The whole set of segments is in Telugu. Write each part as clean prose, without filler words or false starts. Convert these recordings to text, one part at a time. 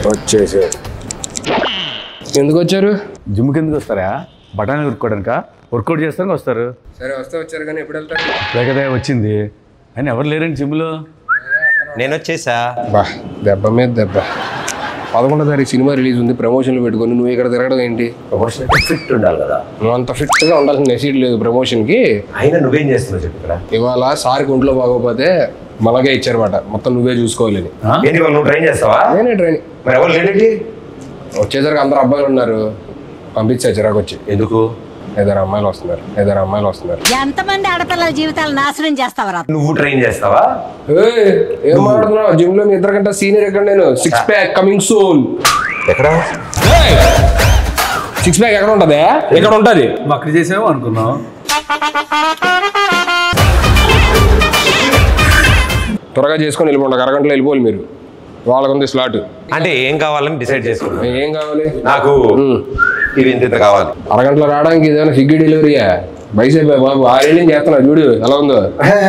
వచ్చేసారు. ఎందుకు వచ్చారు? జిమ్కి ఎందుకు వస్తారా? బఠానీ కొట్టుకోవడానిక? వర్కౌట్ చేస్తానికి వస్తారు. సరే వస్తే వచ్చారు కానీ ఎప్పుడు వెళ్తారు? లేకదే వచ్చింది అని ఎవరు లేరండి జిమ్లో. నేను వచ్చేసా. బా దెబ్బ మీద దెబ్బ. 11వ తారీఖు సినిమా రిలీజ్ ఉంది, ప్రమోషన్లు పెట్టుకొని నువ్వు ఇక్కడ తిరగడం ఏంటి? ప్రమోషన్ ఫిట్ ఉండాలి కదా. నువ్వు అంత ఫిట్గా ఉండాల్సిన నెసీడ్ లేదు ప్రమోషన్కి. అయినా నువ్వేం చేస్తున్నావు చెప్పు ఇక్కడ. ఇవాళ సార్కి ఒంట్లో బాగోకపోతే మనకే ఇచ్చారన్నమాట, మొత్తం నువ్వే చూసుకోవాలని. ఏంటి నువ్వు ట్రైన్ చేస్తావా? నేనే ట్రైనింగ్. మరి ఎవరు లేడీ? వచ్చేసరికి అందరు అబ్బాయిలు ఉన్నారు, పంపించా చిరాకు వచ్చి. ఎందుకు? 5 అమ్మాయిలు వస్తున్నారు. ఎంతమంది ఆడపిల్లల జీవితాలు నాశనం చేస్తావరా? నువ్వు ట్రైన్ చేస్తావా? ఏం మాట్లాడుతున్నావు? జిమ్ లో మీ 2 గంటల సీనియర్ ఎక్కడ? నేను 6 ప్యాక్ కమింగ్ సూన్. ఎక్కడ 6 ప్యాక్ ఎక్కడ ఉంటది? ఎక్కడ ఉంటది? అక్కడ చేసాము అనుకున్నాం. త్వరగా చేసుకొని వెళ్ళిపోండి, 1 అరగంటలో వెళ్ళిపోవాలి మీరు. వాళ్ళకుంది స్లాట్. అంటే ఏం కావాలని డిసైడ్ చేసుకున్నా. ఏం కావాలి? నాకు ఇది ఇంత కావాలి. అరగంటలో రావడానికి ఏదైనా స్విగ్గీ డెలివరీయా? బైసే బాబు 6 ఏళ్ళు చేస్తున్నా చూడు ఎలా ఉందో.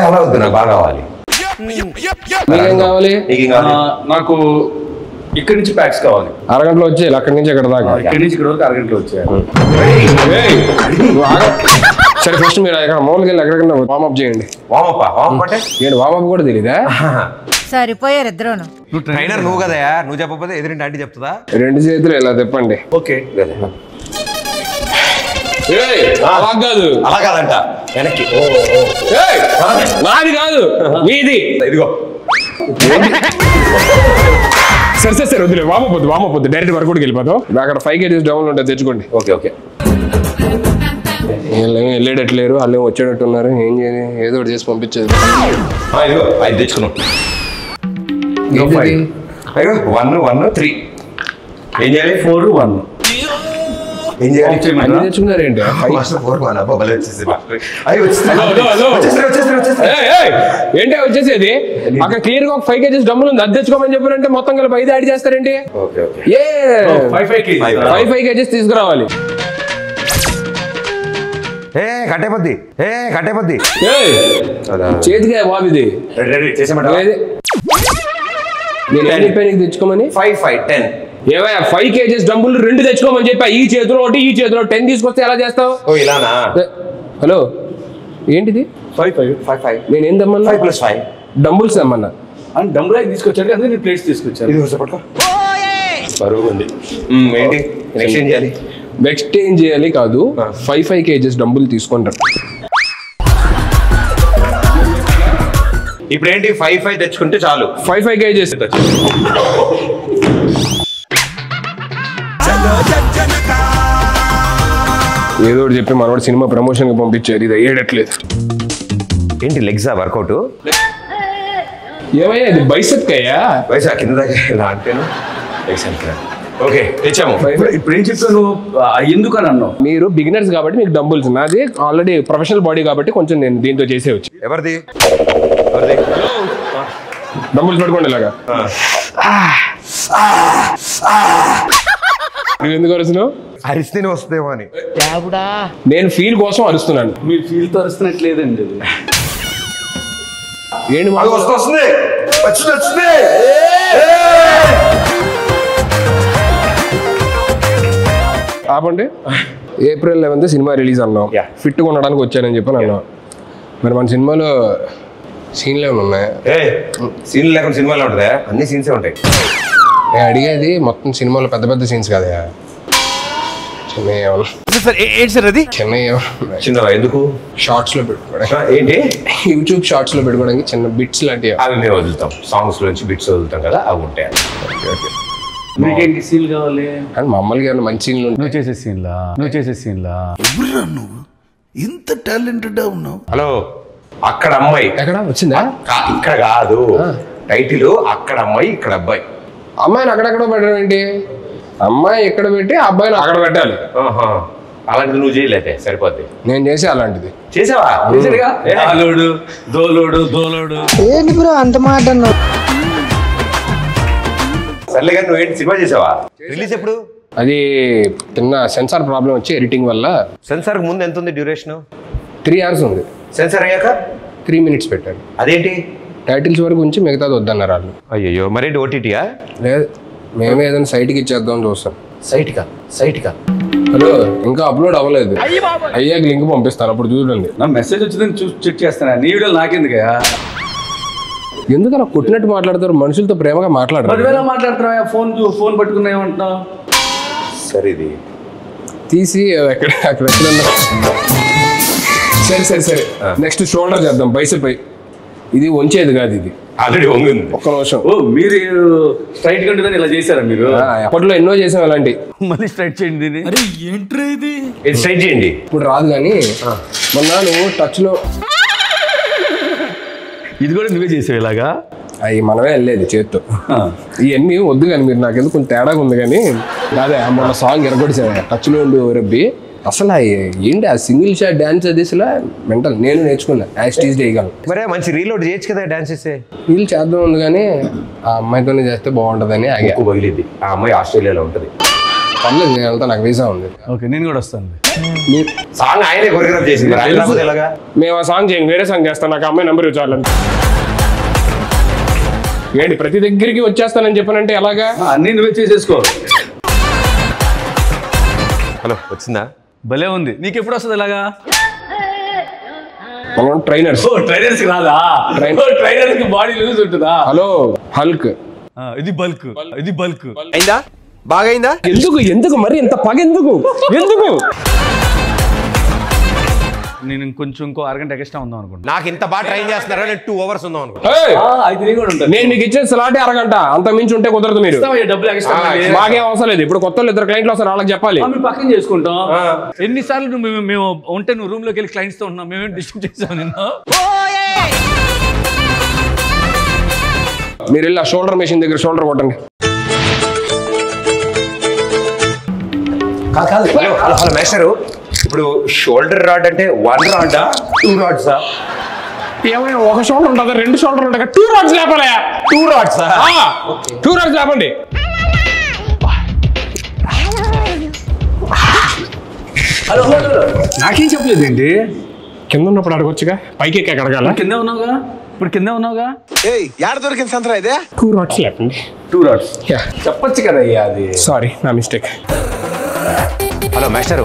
అలా వద్దు, నాకు బాగా కావాలి. మీకేం కావాలి? నాకు ఇక్కడి నుంచి ప్యాక్స్ కావాలి. అరగంటలో వచ్చేయాలి, అక్కడి నుంచి ఎక్కడ దాకా. ఇక్కడి నుంచి ఇక్కడ వరకు అరగంటలో వచ్చాయి. సరే ఫస్ట్ మీరు ఎక్కడ మామూలుగా వెళ్ళి ఎక్కడికన్నా వార్మప్ చేయండి. వామప్ అంటే ఏంటి వార్మప్ కూడా తెలీదా? సరిపోయారు ఇద్దరును. ట్రైనర్ నువ్వు కదా, నువ్వు చెప్పకపోతే ఎదురింటి ఆంటీ చెప్తుందా? 2 చేతులు ఇలా తిప్పండి. ఓకే. అలా కాదు, అలా కాదంట, వెనక్కి. నాది కాదు మీది. ఇదిగో సరే వద్దులే, వామపోద్దు డైరెక్ట్ వర్కౌట్కి వెళ్ళిపోతాం. అక్కడ 5 kgs డౌన్ ఉంటుంది, తెచ్చుకోండి. ఓకే. వెళ్ళేటట్లేరు, వాళ్ళు వచ్చేటట్టు ఉన్నారు. ఏం చేయాలి? ఏదో ఒకటి చేసి పంపించేది. ఇదిగో 5 తెచ్చుకున్నాం. 1 3 ఏం చేయాలి? 4 1 ఏం చేయాలి? తెచ్చుకున్నారు ఏంటి? ఏంటి వచ్చేసేది? అక్కడ క్లియర్ గా ఒక 5 kgs డబ్బులు ఉంది, అది తెచ్చుకోమని చెప్పారంటే మొత్తం కలిపి 5 యాడ్ చేస్తారేంటి? 5 kgs తీసుకురావాలి. కట్టేపద్ది చేతికే బాబు ఇది. నేను ఏం చెప్పాను నీకు తెచ్చుకోమని? 5 5 10 ఏమయ్యా 5 kgs డబ్బులు 2 తెచ్చుకోమని చెప్పా. ఈ చేతిలో 1, ఈ చేతిలో 10 తీసుకొస్తే ఎలా చేస్తావు? ఇలానా? హలో ఏంటిది? 5 5 5 నేను ఏం తెమ్మన్నా? 5 + 5 డంబుల్స్ తెమ్మన్నా. అని డంబుల్ తీసుకొచ్చాడు కదా, నేను ప్లేట్స్ తీసుకొచ్చాను. బరువు ఉంది. ఏంటి ఎక్స్చేంజ్ చేయాలి? ఎక్స్చేంజ్ చేయాలి కాదు, 5 kgs డంబుల్ తీసుకుంటారు. ఇప్పుడు ఏంటి 5 5 తెచ్చుకుంటే చాలు. 5 kgs ఏదో ఒకటి చెప్పి మనోడు సినిమా ప్రమోషన్ కి పంపించారు. ఇది అయ్యేటట్లేదు. ఏంటి లెగ్సా వర్కౌట్? ఏమయ్యా ఇది బైసెప్ అయ్యా? వయసు కింద దాకా ఇలా అంటేను. ఓకే తెచ్చాము. ఇప్పుడు ఏం చెప్తాను ఎందుకు అని అన్నావు? మీరు బిగినర్స్ కాబట్టి మీకు డంబుల్స్, నాది ఆల్రెడీ ప్రొఫెషనల్ బాడీ కాబట్టి కొంచెం నేను దీంతో చేసేవచ్చు. ఎవరిది? డంబుల్స్ పట్టుకోండి ఇలాగా. నువ్వు ఎందుకు అరుస్తున్నావు? అరిస్తేనే వస్తుందేమో అని. నేను ఫీల్ కోసం అరుస్తున్నాను. మీరు ఫీల్ తో అరుస్తున్నట్లేదండి. ఏంటి వస్తుంది. ఆపండి. April 11th సినిమా రిలీజ్ అన్నాం. ఫిట్గా ఉండడానికి వచ్చానని చెప్పని అన్నాం. మరి మన సినిమాలో సీన్లు ఏమైనా ఉన్నాయా? సీన్లు లేకుండా సినిమాలో ఉంటుందా? అన్ని సీన్సే ఉంటాయి. నేను అడిగేది మొత్తం సినిమాలో పెద్ద పెద్ద సీన్స్ కదా, చిన్న ఎందుకు షార్ట్స్ లో పెట్టుకోవడానికి. ఏంటి యూట్యూబ్ షార్ట్స్ లో పెట్టుకోవడానికి చిన్న బిట్స్ లాంటివి. అవి మేము వదులుతాం, సాంగ్స్ నుంచి బిట్స్ వదులుతాం కదా, అవి ఉంటాయి. మీకేంటి సీన్లు కావాలి? అండ్ మామూలుగా మంచి సీన్లు నువ్వు చేసే సీన్లా నువ్వు ఇంత టాలెంటెడ్ ఉన్నావు. హలో, అక్కడ అమ్మాయి ఎక్కడ వచ్చిందా? ఇక్కడ కాదు, టైటిల్ అక్కడ అమ్మాయి ఇక్కడ అబ్బాయి. అమ్మాయిని అక్కడెక్కడ పెట్టడం ఏంటి? అమ్మాయి ఎక్కడ పెట్టి అబ్బాయిని అక్కడ పెట్టాలి. అలాంటిది నువ్వు చేయలేదే సరిపోద్ది. నేను చేసి అలాంటిది చేసావా? దోలోడు ఏంటి బ్రో అంత మాట అన్నావు? సర్లే కానీ నువ్వేంటి సినిమా చేసావా? రిలీజ్ ఎప్పుడు? అది చిన్న సెన్సార్ ప్రాబ్లం వచ్చి ఎడిటింగ్ వల్ల. సెన్సార్ ముందు ఎంత ఉంది డ్యూరేషన్? 3 hours ఉంది. సెన్సార్ అయ్యాక 3 minutes పెట్టాను. అదేంటి టైటిల్స్ వరకు ఉంచి మిగతాది వద్దన్నారు వాళ్ళు. అయ్యో మరేంటి ఓటీటీయా? లేదు, మేమే ఏదైనా సైట్కి ఇచ్చేద్దాం చూస్తాం. సైట్కా హలో, ఇంకా అప్లోడ్ అవ్వలేదు, అయ్యాక లింక్ పంపిస్తాను, అప్పుడు చూడండి. నా మెసేజ్ వచ్చిందని చూసి చెక్ చేస్తాను. నీ వీడియోలు నాకెందుకయ్యా? ఎందుకు అలా కొట్టినట్టు మాట్లాడతారు? మనుషులతో ప్రేమగా మాట్లాడరు. పదివేల మాట్లాడుతున్నావా? ఫోన్ పట్టుకున్నా ఏమంటున్నావు? సరే ఇది తీసి అక్కడ సరే నెక్స్ట్ షోల్డర్ చేద్దాం, బైసెప్. ఇది వంచేది కాదు, ఇది ఆల్రెడీ వంగింది. ఒక్క నిమిషం. ఓ మీరు స్ట్రైట్ కంటుందని ఇలా చేశారా మీరు? అప్పట్లో ఎన్నో చేసాం అలాంటి. మళ్ళీ స్ట్రైట్ చేయండి దీన్ని. ఇది స్ట్రైట్ చేయండి. ఇప్పుడు రాదు కానీ మొన్న నువ్వు టచ్ లో ఇది కూడా నువ్వే చేసావు ఇలాగా? అవి మనమే వెళ్ళేది చేత్తో. ఇవన్నీ వద్దు కానీ మీరు నాకు ఎందుకు కొంచెం తేడాగా ఉంది కానీ అదే మొన్న సాంగ్ ఎరగొడిసా టచ్ లో ఉండి రబ్బి. అసలు ఏంటి ఆ సింగిల్ షాట్ డాన్స్ అది అసలు మెంటల్. నేను నేర్చుకున్నా యాస్టీజ్ చేయగలను. మరే మంచి రీలోడ్ చేయొచ్చు కదా డాన్స్ చేస్తే. వీళ్ళు చేద్దాం ఉంది కానీ ఆ అమ్మాయితోనే చేస్తే బాగుంటుందని ఆగా. పగిలిద్ది. ఆ అమ్మాయి ఆస్ట్రేలియాలో ఉంటుంది. పర్లేదు, నేను వెళ్తా, నాకు వీసా ఉంది. ఓకే, నేను కూడా వస్తాను. సాంగ్ ఆయనే కొరియోగ్రాఫ్ చేసింది. ఎలాగా మేము ఆ సాంగ్ చేయండి, వేరే సాంగ్ చేస్తాను, నాకు అమ్మాయి నెంబర్ ఇవ్వాలని. ఏంటి ప్రతి దగ్గరికి వచ్చేస్తానని చెప్పానంటే ఎలాగా? అన్నీ నువ్వే చేసేసుకో. హలో, వచ్చిందా? భలే ఉంది. నీకు ఎప్పుడు వస్తుంది ఇలాగా? మనం ట్రైనర్స్. ట్రైనర్స్ రాదా? ట్రైనర్స్ కి బాడీ లూజ్ ఉంటుందా? Hello Hulk. ఇది బల్క్. అయిందా? బాగా అయిందా? ఎందుకు మరి ఇంత పగ ఎందుకు? నేను ఇంకో అరగంట ఎక్స్ట్రా ఉందాం అనుకుంటా. నాకు ఇంత బాగా ట్రైన్ చేస్తున్నారా? నేను 2 hours ఉందాం అనుకుంటా. నేను మీకు ఇచ్చే స్లాటే అరగంట, అంత మించి ఉంటే కుదరదు. మీరు డబ్బులు ఎక్స్ట్రా మాకేం అవసరం లేదు. ఇప్పుడు కొత్త 2 క్లయింట్లు వస్తారు, వాళ్ళకి చెప్పాలి. మేము పక్కన చేసుకుంటాం. ఎన్నిసార్లు మేము ఉంటే నువ్వు రూమ్ లోకి వెళ్ళి క్లయింట్స్ తో ఉన్నాం, మేమేం డిస్టర్బ్ చేసాం నిన్ను? మీరు వెళ్ళి ఆ షోల్డర్ మెషిన్ దగ్గర షోల్డర్ కొట్టండి. కాదు హలో మేస్టరు, ఇప్పుడు షోల్డర్ రాడ్ అంటే 1 రాడా 2 రాడ్సా? ఏమైనా ఒక షోల్డర్ ఉంటుందా, 2 షోల్డర్ ఉంటాయి? 2 రాడ్స్ లేపాలి. 2 రాడ్సా? 2 రాడ్స్ లేపండి. హలో నాకేం చెప్పలేదు ఏంటి? కింద ఉన్నప్పుడు అడగొచ్చుగా, పైకి ఎక్కి అడగాల. కిందే ఉన్నావుగా, ఇప్పుడు కిందే ఉన్నావుగా. యాడ దొరికింది సంతరా ఇదే? 2 రాడ్స్ లేపండి. 2 రాడ్స్ చెప్పొచ్చు కదా అయ్యా. అది సారీ, నా మిస్టేక్. హలో మేస్టరు,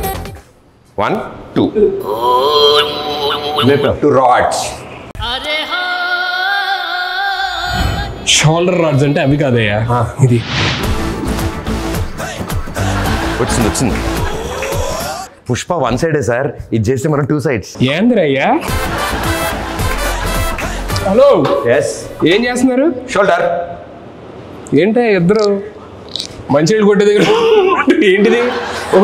1 2 2 రాడ్స్. షోల్డర్ రాడ్స్ అంటే అవి కాదయ్యా, ఇది. వచ్చింది. పుష్ప 1 సైడే సార్, ఇది చేస్తే మనం 2 sides. ఏందిరయ్యా? Hello, yes. ఏం చేస్తున్నారు? షోల్డర్. ఏంటో ఇద్దరు మంచినీళ్ళు కొట్టే దగ్గర ఏంటిది?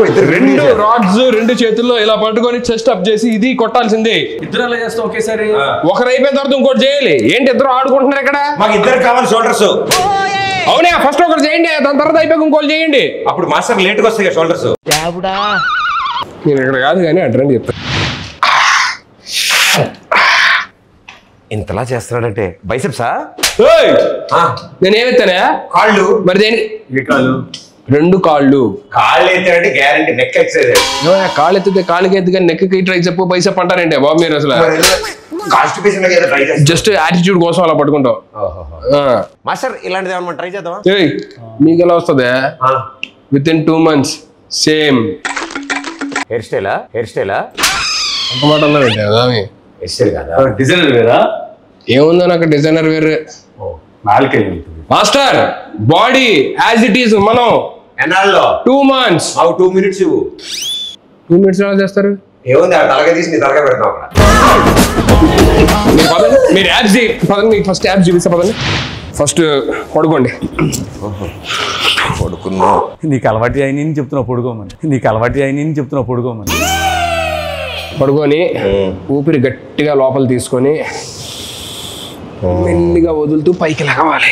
ఇద్దరు 2 రాడ్స్ 2 చేతుల్లో ఇలా పట్టుకొని చెస్ట్ అప్ చేసి ఇది కొట్టాల్సిందే. ఇద్దరు అలా చేస్తాం ఒకేసారి. ఒకరు అయిపోయిన తర్వాత ఇంకోటి చేయాలి. ఏంటి ఇద్దరు ఆడుకుంటున్నారు ఇక్కడ? మాకు ఇద్దరు కావాలి షోల్డర్స్. అవునా, ఫస్ట్ ఒకరు చేయండి, దాని తర్వాత అయిపోయి ఇంకోటి చేయండి. అప్పుడు మాస్టర్ లేట్గా వస్తాయి కదా షోల్డర్స్. నేను ఇక్కడ కాదు కానీ అడ్రండి చెప్తాను. ఇంతలా చేస్తున్నాడంటే బైసెప్సా? నేను ఏమెత్తానా? కాళ్ళు. మరి దేనికి? 2 కాళ్ళు. కాళ్ళు ఎత్తాడంటే గ్యారంటీ నెక్ ఎక్సైజ్. కాళ్ళు ఎత్తితే కాళ్ళకి ఎత్తి కానీ నెక్కి ట్రై చెప్పు బైసెప్ అంటారంటే బాబు మీరు అసలు జస్ట్ యాటిట్యూడ్ కోసం అలా పట్టుకుంటాం. మాస్టర్ ఇలాంటిది ఏమన్నా ట్రై చేద్దామా? మీకు ఎలా వస్తుంది? With in 2 months same hair స్టైలా? అంత మాట అన్నారంటే హెయిర్ స్టైల్ కదా, డిజైనర్ వేరా? ఏముందో నాకు డిజైనర్ వేరే. Master body as it is మనం ఎన్నాళ్ళలో 2 months. 2 minutes ఇవ్వు. 2 minutes ఎలా చేస్తారు? ఏముంది, తలగా తీసి నీ తలగా పెడతాం అక్కడ. మీరు యాప్స్ పదండి, మీకు ఫస్ట్ యాప్స్ చూపిస్తా పదండి. ఫస్ట్ పడుకోండి. పడుకున్నా. నీకు అలవాటు అయిన చెప్తున్నావు పడుకోమని. పడుకొని ఊపిరి గట్టిగా లోపల తీసుకొని మెల్లిగా వదులుతూ పైకి లగవాలి.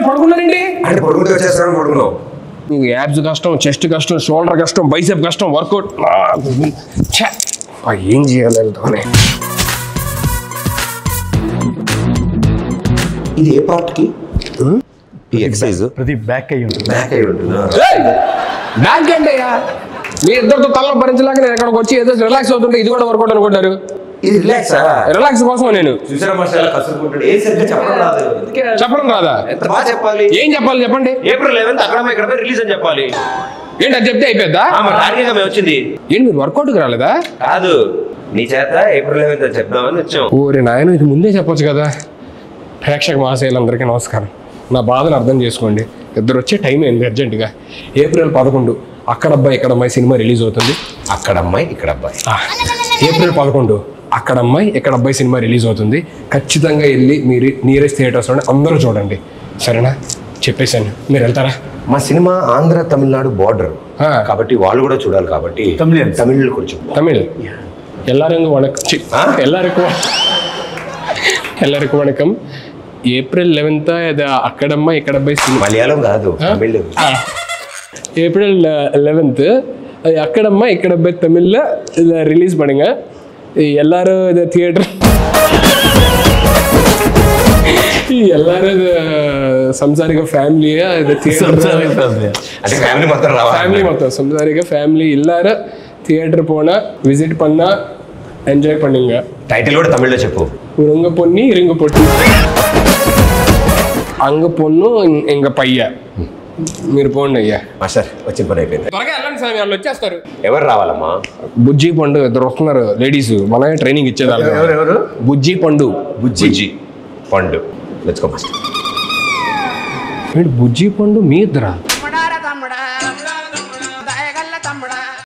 పడుకున్నారండి అంటే పడుకుంటే వచ్చేస్తాను. పడుకున్నావు. నీకు యాబ్స్ కష్టం, చెస్ట్ కష్టం, షోల్డర్ కష్టం, బైసెప్ కష్టం, వర్కౌట్ ఏం చేయాలి? ఇది ఏ పార్ట్కి ఈ ఎక్సర్సైజ్ ప్రతి బ్యాక్ అయ్యి ఉంటుంది. బ్యాక్ అయి ఉంటుందా? బ్యాంక్ అంటే మీ ఇద్దరితో తలలో భరించలేక నేను ఎక్కడికి వచ్చి ఏదో రిలాక్స్ అవుతుంటే ఇది కూడా వర్కౌట్ అనుకుంటారు. ఇది రిలాక్సా? రిలాక్స్ కోసం నేను చూసారా మసాలా కసురుకుంటాడు. ఏం సరిగ్గా చెప్పడం రాదు. చెప్పడం రాదా? ఎంత బాగా చెప్పాలి. ఏం చెప్పాలి చెప్పండి. ఏప్రిల్ 11th అక్కడ ఇక్కడ రిలీజ్ అని చెప్పాలి. ఏంటి అది చెప్తే అయిపోద్దా? టార్గెట్ మేము వచ్చింది. ఏంటి మీరు వర్కౌట్కి రాలేదా? కాదు, నీ చేత ఏప్రిల్ 11th అని చెప్దామని వచ్చాం. ఓరే నాయన, ఇది ముందే చెప్పొచ్చు కదా. ప్రేక్షక మహాశయులందరికీ నమస్కారం. నా బాధను అర్థం చేసుకోండి. ఇద్దరు వచ్చే టైం ఏంది అర్జెంటుగా. ఏప్రిల్ 11 అక్కడ అబ్బాయి ఇక్కడ అమ్మాయి సినిమా రిలీజ్ అవుతుంది. అక్కడ అమ్మాయి ఇక్కడ అబ్బాయి. ఏప్రిల్ 11 అక్కడ అమ్మాయి ఇక్కడ అబ్బాయి సినిమా రిలీజ్ అవుతుంది. ఖచ్చితంగా వెళ్ళి మీరు నియరెస్ట్ థియేటర్స్లోనే అందరూ చూడండి, సరేనా? చెప్పేశాను, మీరు వెళ్తారా? మా సినిమా ఆంధ్ర తమిళనాడు బార్డర్ కాబట్టి వాళ్ళు కూడా చూడాలి. కాబట్టి తమిళ్ కొంచెం தமிழ் எல்லாருக்கும் வணக்கம். எல்லாருக்கும் வணக்கம். ఏప్రిల్ 11 ఇది అక్కడమ్మ ఇక్కడ అబ్బాయి సినిమా. మలయాళం కాదు, తమిళ్. ஏப்ரல் 11 அது அக்கடம்மா இக்கடப்பை தமிழில் இதை ரிலீஸ் பண்ணுங்க. எல்லாரும் இது தியேட்டர் எல்லாரும் இது సంసారిక ఫ్యామిలీயா இது అంటే ఫ్యామిలీ మొత్తం రావాలి. ఫ్యామిలీ మొత్తం సంసారిక ఫ్యామిలీ எல்லாரும் தியேட்டர் போனா விசிட் பண்ணா ఎంజాయ్ பண்ணுங்க. టైటిల్ కూడా తమిళ్లో చెప్పు. உங்க பொண்ணு இருங்க பொண்ணு అంగ పొన్ను ఇంక పయ్య. మీరు పోండి అయ్యా. మాస్టర్ వచ్చిన పని అయిపోయింది. త్వరగా వెళ్ళండి సార్, వాళ్ళు వచ్చేస్తారు. ఎవరు రావాలమ్మా? బుజ్జి పండు ఇద్దరు వస్తున్నారు లేడీస్. మనమే ట్రైనింగ్ ఇచ్చేదాన్ని. ఎవరు? బుజ్జి పండు. బుజ్జి పండు. Let's go master. బుజ్జి పండు మీ ఇద్దరా?